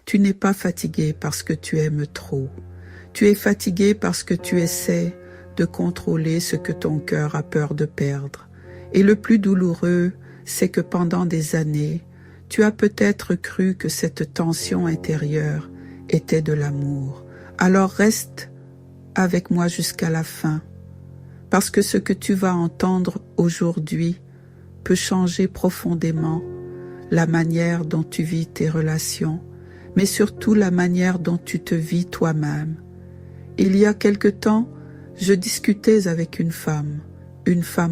Tu n'es pas fatigué parce que tu aimes trop. Tu es fatigué parce que tu essaies de contrôler ce que ton cœur a peur de perdre. Et le plus douloureux, c'est que pendant des années, tu as peut-être cru que cette tension intérieure était de l'amour. Alors reste avec moi jusqu'à la fin, parce que ce que tu vas entendre aujourd'hui peut changer profondément la manière dont tu vis tes relations, mais surtout la manière dont tu te vis toi-même. Il y a quelque temps, je discutais avec une femme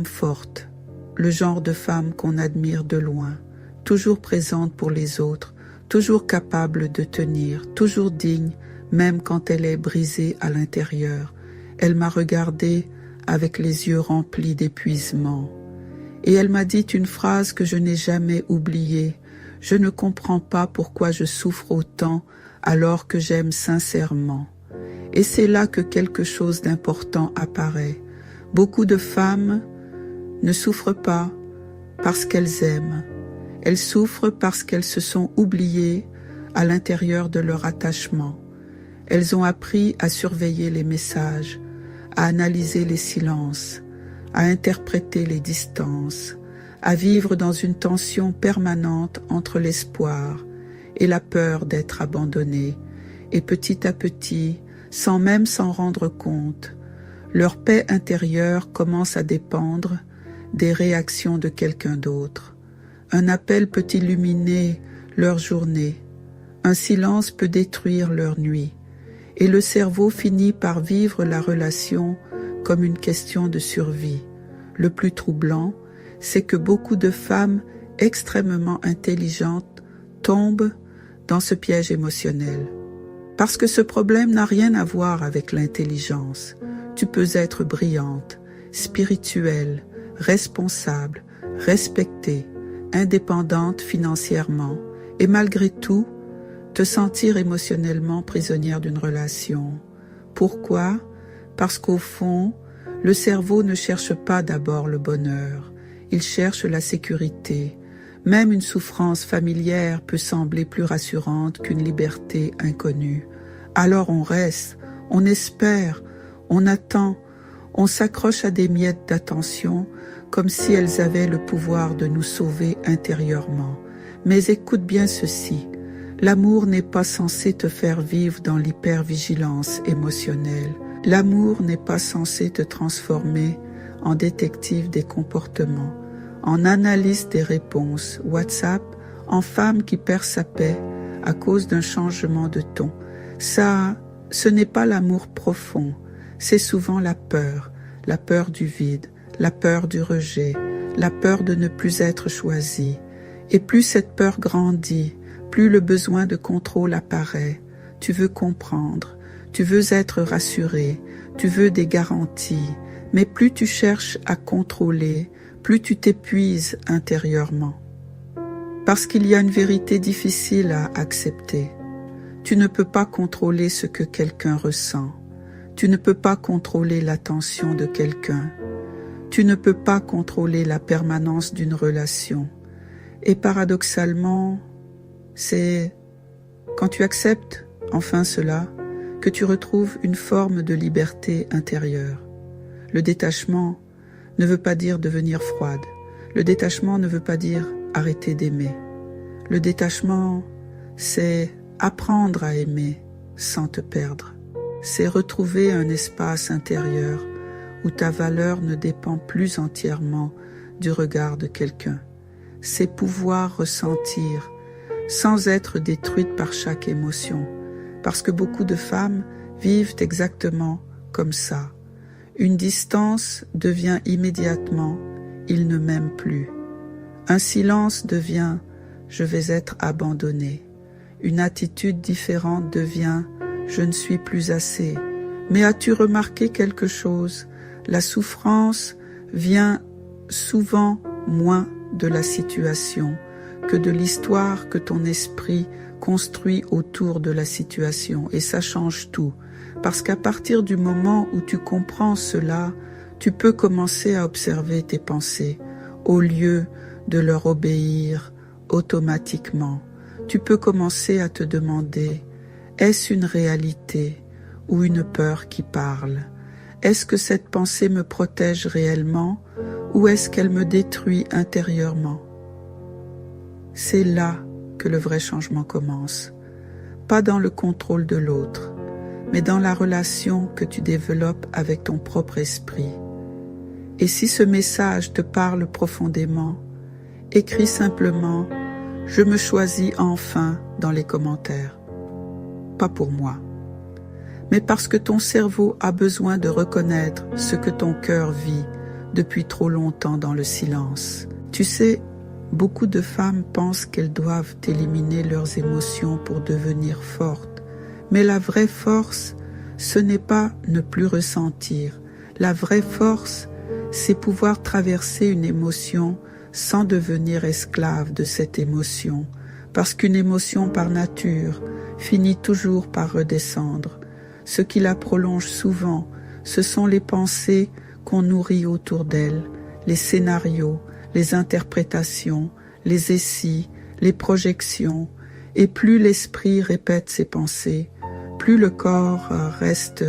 forte, le genre de femme qu'on admire de loin, toujours présente pour les autres, toujours capable de tenir, toujours digne, même quand elle est brisée à l'intérieur. Elle m'a regardé avec les yeux remplis d'épuisement. Et elle m'a dit une phrase que je n'ai jamais oubliée. Je ne comprends pas pourquoi je souffre autant alors que j'aime sincèrement. Et c'est là que quelque chose d'important apparaît. Beaucoup de femmes ne souffrent pas parce qu'elles aiment. Elles souffrent parce qu'elles se sont oubliées à l'intérieur de leur attachement. Elles ont appris à surveiller les messages, à analyser les silences, à interpréter les distances, à vivre dans une tension permanente entre l'espoir et la peur d'être abandonnées. Et petit à petit, sans même s'en rendre compte, leur paix intérieure commence à dépendre des réactions de quelqu'un d'autre. Un appel peut illuminer leur journée, un silence peut détruire leur nuit, et le cerveau finit par vivre la relation comme une question de survie. Le plus troublant, c'est que beaucoup de femmes extrêmement intelligentes tombent dans ce piège émotionnel. Parce que ce problème n'a rien à voir avec l'intelligence. Tu peux être brillante, spirituelle, responsable, respectée, indépendante financièrement et malgré tout, te sentir émotionnellement prisonnière d'une relation. Pourquoi? Parce qu'au fond, le cerveau ne cherche pas d'abord le bonheur, il cherche la sécurité. Même une souffrance familière peut sembler plus rassurante qu'une liberté inconnue. Alors on reste, on espère, on attend, on s'accroche à des miettes d'attention comme si elles avaient le pouvoir de nous sauver intérieurement. Mais écoute bien ceci, l'amour n'est pas censé te faire vivre dans l'hypervigilance émotionnelle. L'amour n'est pas censé te transformer en détective des comportements, en analyste des réponses WhatsApp, en femme qui perd sa paix à cause d'un changement de ton. Ça, ce n'est pas l'amour profond, c'est souvent la peur du vide, la peur du rejet, la peur de ne plus être choisi. Et plus cette peur grandit, plus le besoin de contrôle apparaît. Tu veux comprendre, tu veux être rassuré, tu veux des garanties, mais plus tu cherches à contrôler, plus tu t'épuises intérieurement. Parce qu'il y a une vérité difficile à accepter. Tu ne peux pas contrôler ce que quelqu'un ressent. Tu ne peux pas contrôler l'attention de quelqu'un. Tu ne peux pas contrôler la permanence d'une relation. Et paradoxalement, c'est quand tu acceptes enfin cela que tu retrouves une forme de liberté intérieure. Le détachement ne veut pas dire devenir froide. Le détachement ne veut pas dire arrêter d'aimer. Le détachement, c'est apprendre à aimer sans te perdre. C'est retrouver un espace intérieur où ta valeur ne dépend plus entièrement du regard de quelqu'un. C'est pouvoir ressentir sans être détruite par chaque émotion, parce que beaucoup de femmes vivent exactement comme ça. Une distance devient immédiatement « il ne m'aime plus ». Un silence devient « je vais être abandonné ». Une attitude différente devient « je ne suis plus assez ». Mais as-tu remarqué quelque chose? La souffrance vient souvent moins de la situation que de l'histoire que ton esprit construit autour de la situation. Et ça change tout. Parce qu'à partir du moment où tu comprends cela, tu peux commencer à observer tes pensées au lieu de leur obéir automatiquement. tu peux commencer à te demander, est-ce une réalité ou une peur qui parle? Est-ce que cette pensée me protège réellement ou est-ce qu'elle me détruit intérieurement? C'est là que le vrai changement commence, pas dans le contrôle de l'autre, mais dans la relation que tu développes avec ton propre esprit. Et si ce message te parle profondément, écris simplement « Je me choisis enfin » dans les commentaires. Pas pour moi, mais parce que ton cerveau a besoin de reconnaître ce que ton cœur vit depuis trop longtemps dans le silence. Tu sais, beaucoup de femmes pensent qu'elles doivent éliminer leurs émotions pour devenir fortes. Mais la vraie force, ce n'est pas ne plus ressentir. La vraie force, c'est pouvoir traverser une émotion sans devenir esclave de cette émotion. Parce qu'une émotion par nature finit toujours par redescendre. Ce qui la prolonge souvent, ce sont les pensées qu'on nourrit autour d'elle, les scénarios, les interprétations, les essais, les projections, et plus l'esprit répète ses pensées, plus le corps reste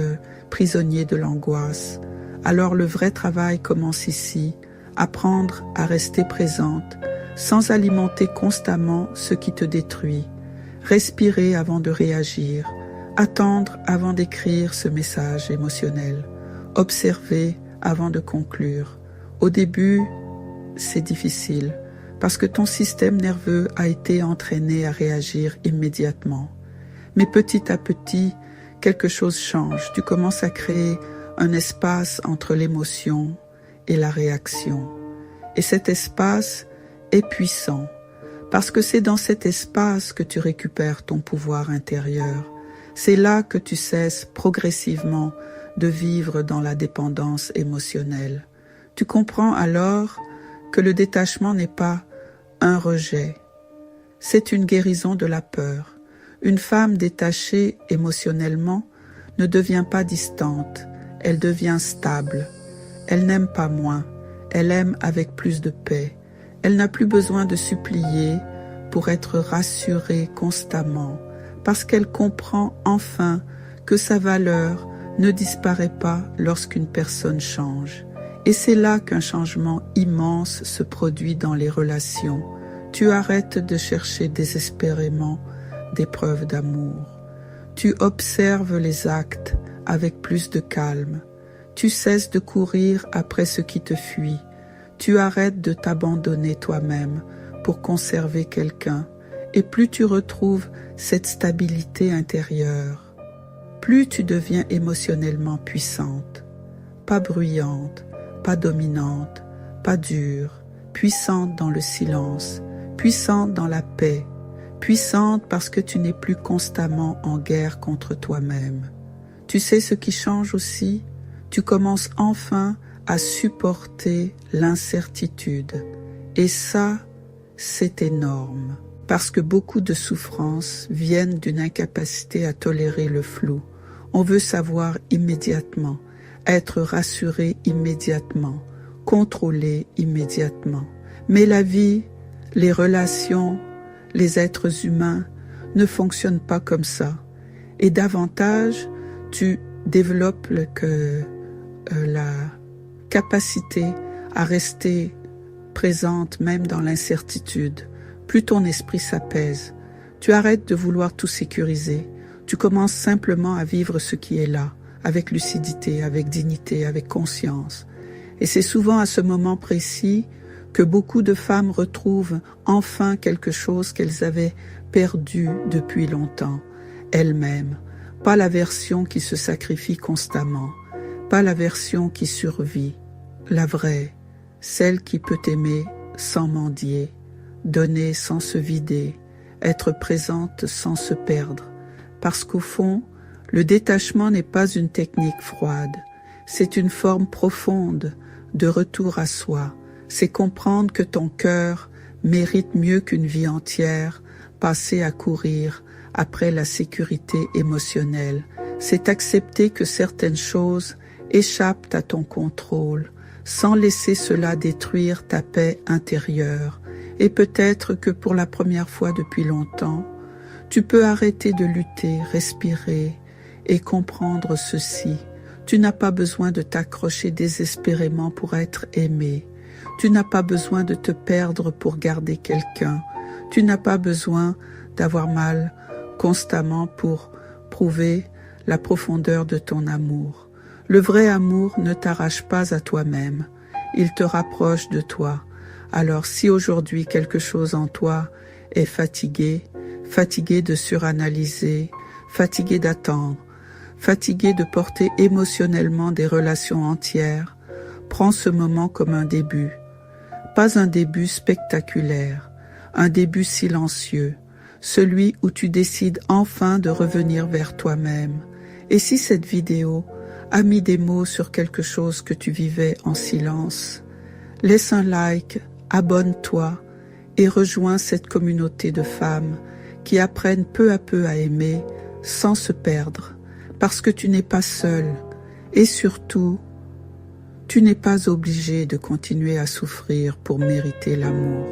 prisonnier de l'angoisse. Alors le vrai travail commence ici, apprendre à rester présente, sans alimenter constamment ce qui te détruit, respirer avant de réagir, attendre avant d'écrire ce message émotionnel, observer avant de conclure. Au début, c'est difficile, parce que ton système nerveux a été entraîné à réagir immédiatement. Mais petit à petit, quelque chose change. Tu commences à créer un espace entre l'émotion et la réaction. Et cet espace est puissant, parce que c'est dans cet espace que tu récupères ton pouvoir intérieur. C'est là que tu cesses progressivement de vivre dans la dépendance émotionnelle. Tu comprends alors que le détachement n'est pas un rejet, c'est une guérison de la peur. Une femme détachée émotionnellement ne devient pas distante, elle devient stable. Elle n'aime pas moins, elle aime avec plus de paix. Elle n'a plus besoin de supplier pour être rassurée constamment, parce qu'elle comprend enfin que sa valeur ne disparaît pas lorsqu'une personne change. Et c'est là qu'un changement immense se produit dans les relations. Tu arrêtes de chercher désespérément des preuves d'amour. Tu observes les actes avec plus de calme. Tu cesses de courir après ce qui te fuit. Tu arrêtes de t'abandonner toi-même pour conserver quelqu'un. Et plus tu retrouves cette stabilité intérieure, plus tu deviens émotionnellement puissante, pas bruyante, pas dominante, pas dure, puissante dans le silence, puissante dans la paix, puissante parce que tu n'es plus constamment en guerre contre toi-même. Tu sais ce qui change aussi? Tu commences enfin à supporter l'incertitude. Et ça, c'est énorme, parce que beaucoup de souffrances viennent d'une incapacité à tolérer le flou. On veut savoir immédiatement, être rassuré immédiatement, contrôlé immédiatement. Mais la vie, les relations, les êtres humains ne fonctionnent pas comme ça. Et davantage, tu développes la capacité à rester présente même dans l'incertitude. Plus ton esprit s'apaise, tu arrêtes de vouloir tout sécuriser. Tu commences simplement à vivre ce qui est là, avec lucidité, avec dignité, avec conscience. Et c'est souvent à ce moment précis que beaucoup de femmes retrouvent enfin quelque chose qu'elles avaient perdu depuis longtemps, elles-mêmes. Pas la version qui se sacrifie constamment, pas la version qui survit, la vraie, celle qui peut aimer sans mendier, donner sans se vider, être présente sans se perdre. Parce qu'au fond, le détachement n'est pas une technique froide, c'est une forme profonde de retour à soi. C'est comprendre que ton cœur mérite mieux qu'une vie entière passée à courir après la sécurité émotionnelle. C'est accepter que certaines choses échappent à ton contrôle, sans laisser cela détruire ta paix intérieure, Et peut-être que pour la première fois depuis longtemps, tu peux arrêter de lutter, respirer et comprendre ceci. Tu n'as pas besoin de t'accrocher désespérément pour être aimé. Tu n'as pas besoin de te perdre pour garder quelqu'un. Tu n'as pas besoin d'avoir mal constamment pour prouver la profondeur de ton amour. Le vrai amour ne t'arrache pas à toi-même. Il te rapproche de toi. Alors si aujourd'hui quelque chose en toi est fatigué de suranalyser, fatigué d'attendre, fatigué de porter émotionnellement des relations entières, prends ce moment comme un début. Pas un début spectaculaire, un début silencieux, celui où tu décides enfin de revenir vers toi-même. Et si cette vidéo a mis des mots sur quelque chose que tu vivais en silence, laisse un like, abonne-toi et rejoins cette communauté de femmes qui apprennent peu à peu à aimer sans se perdre, parce que tu n'es pas seul et surtout, tu n'es pas obligé de continuer à souffrir pour mériter l'amour.